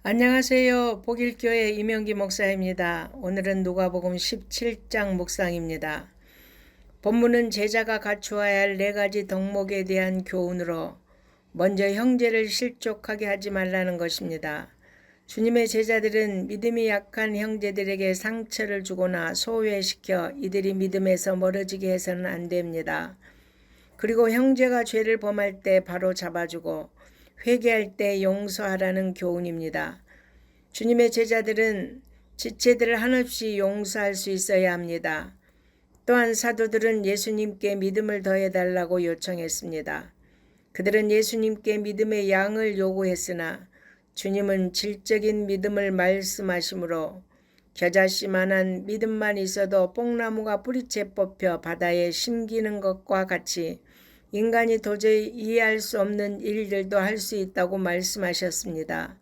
안녕하세요. 복일교회 이명기 목사입니다. 오늘은 누가복음 17장 묵상입니다. 본문은 제자가 갖추어야 할 4가지 덕목에 대한 교훈으로 먼저 형제를 실족하게 하지 말라는 것입니다. 주님의 제자들은 믿음이 약한 형제들에게 상처를 주거나 소외시켜 이들이 믿음에서 멀어지게 해서는 안 됩니다. 그리고 형제가 죄를 범할 때 바로 잡아주고 회개할 때 용서하라는 교훈입니다. 주님의 제자들은 지체들을 한없이 용서할 수 있어야 합니다. 또한 사도들은 예수님께 믿음을 더해달라고 요청했습니다. 그들은 예수님께 믿음의 양을 요구했으나 주님은 질적인 믿음을 말씀하시므로 겨자씨만한 믿음만 있어도 뽕나무가 뿌리채 뽑혀 바다에 심기는 것과 같이 인간이 도저히 이해할 수 없는 일들도 할 수 있다고 말씀하셨습니다.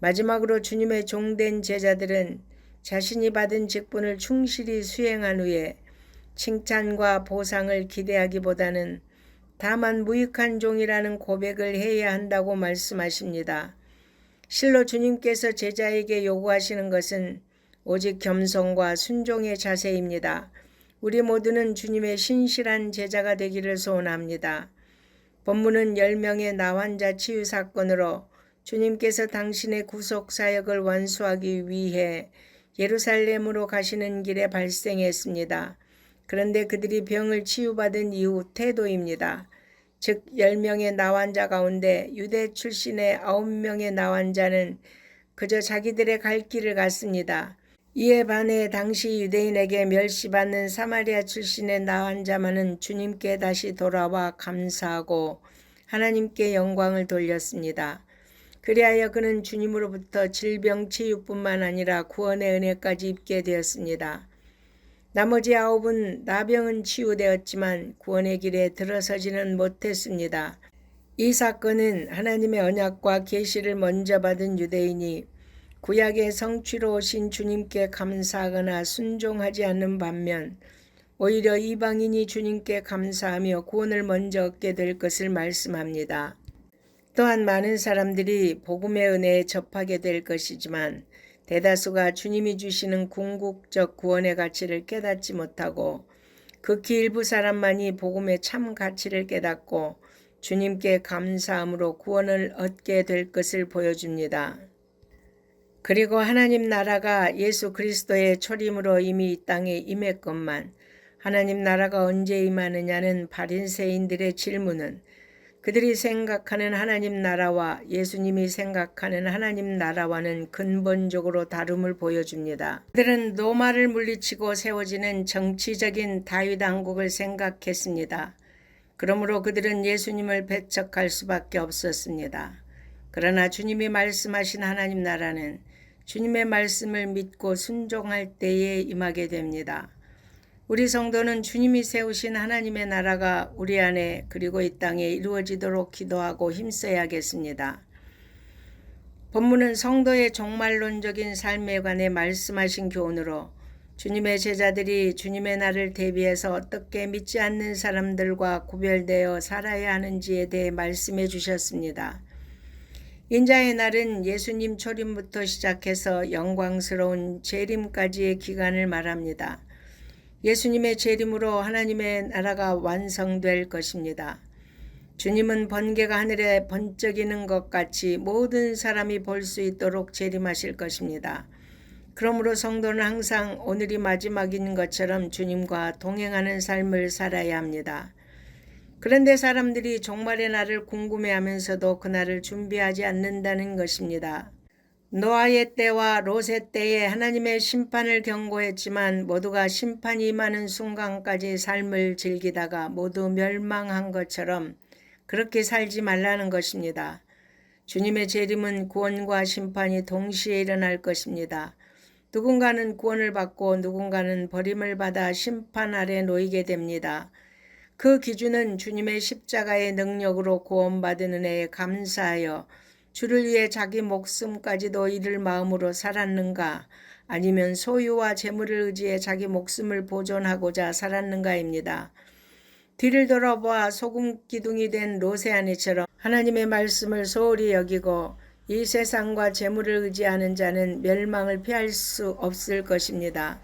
마지막으로 주님의 종된 제자들은 자신이 받은 직분을 충실히 수행한 후에 칭찬과 보상을 기대하기보다는 다만 무익한 종이라는 고백을 해야 한다고 말씀하십니다. 실로 주님께서 제자에게 요구하시는 것은 오직 겸손과 순종의 자세입니다. 우리 모두는 주님의 신실한 제자가 되기를 소원합니다. 본문은 10명의 나환자 치유 사건으로 주님께서 당신의 구속 사역을 완수하기 위해 예루살렘으로 가시는 길에 발생했습니다. 그런데 그들이 병을 치유받은 이후 태도입니다. 즉 10명의 나환자 가운데 유대 출신의 9명의 나환자는 그저 자기들의 갈 길을 갔습니다. 이에 반해 당시 유대인에게 멸시받는 사마리아 출신의 나환자만은 주님께 다시 돌아와 감사하고 하나님께 영광을 돌렸습니다. 그리하여 그는 주님으로부터 질병 치유뿐만 아니라 구원의 은혜까지 입게 되었습니다. 나머지 9은 나병은 치유되었지만 구원의 길에 들어서지는 못했습니다. 이 사건은 하나님의 언약과 계시를 먼저 받은 유대인이 구약의 성취로 오신 주님께 감사하거나 순종하지 않는 반면 오히려 이방인이 주님께 감사하며 구원을 먼저 얻게 될 것을 말씀합니다. 또한 많은 사람들이 복음의 은혜에 접하게 될 것이지만 대다수가 주님이 주시는 궁극적 구원의 가치를 깨닫지 못하고 극히 일부 사람만이 복음의 참 가치를 깨닫고 주님께 감사함으로 구원을 얻게 될 것을 보여줍니다. 그리고 하나님 나라가 예수 그리스도의 초림으로 이미 이 땅에 임했건만 하나님 나라가 언제 임하느냐는 바리새인들의 질문은 그들이 생각하는 하나님 나라와 예수님이 생각하는 하나님 나라와는 근본적으로 다름을 보여줍니다. 그들은 로마를 물리치고 세워지는 정치적인 다윗 왕국을 생각했습니다. 그러므로 그들은 예수님을 배척할 수밖에 없었습니다. 그러나 주님이 말씀하신 하나님 나라는 주님의 말씀을 믿고 순종할 때에 임하게 됩니다. 우리 성도는 주님이 세우신 하나님의 나라가 우리 안에 그리고 이 땅에 이루어지도록 기도하고 힘써야겠습니다. 본문은 성도의 종말론적인 삶에 관해 말씀하신 교훈으로 주님의 제자들이 주님의 날을 대비해서 어떻게 믿지 않는 사람들과 구별되어 살아야 하는지에 대해 말씀해 주셨습니다. 인자의 날은 예수님 초림부터 시작해서 영광스러운 재림까지의 기간을 말합니다. 예수님의 재림으로 하나님의 나라가 완성될 것입니다. 주님은 번개가 하늘에 번쩍이는 것 같이 모든 사람이 볼 수 있도록 재림하실 것입니다. 그러므로 성도는 항상 오늘이 마지막인 것처럼 주님과 동행하는 삶을 살아야 합니다. 그런데 사람들이 종말의 날을 궁금해하면서도 그날을 준비하지 않는다는 것입니다. 노아의 때와 롯의 때에 하나님의 심판을 경고했지만 모두가 심판이 임하는 순간까지 삶을 즐기다가 모두 멸망한 것처럼 그렇게 살지 말라는 것입니다. 주님의 재림은 구원과 심판이 동시에 일어날 것입니다. 누군가는 구원을 받고 누군가는 버림을 받아 심판 아래 놓이게 됩니다. 그 기준은 주님의 십자가의 능력으로 구원받은 은혜에 감사하여 주를 위해 자기 목숨까지도 잃을 마음으로 살았는가 아니면 소유와 재물을 의지해 자기 목숨을 보존하고자 살았는가입니다. 뒤를 돌아보아 소금 기둥이 된 롯의 아내처럼 하나님의 말씀을 소홀히 여기고 이 세상과 재물을 의지하는 자는 멸망을 피할 수 없을 것입니다.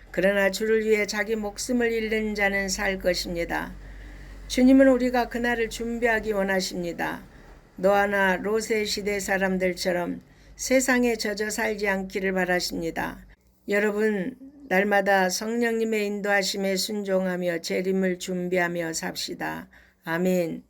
그러나 주를 위해 자기 목숨을 잃는 자는 살 것입니다. 주님은 우리가 그날을 준비하기 원하십니다. 노아나 롯의 시대 사람들처럼 세상에 젖어 살지 않기를 바라십니다. 여러분, 날마다 성령님의 인도하심에 순종하며 재림을 준비하며 삽시다. 아멘.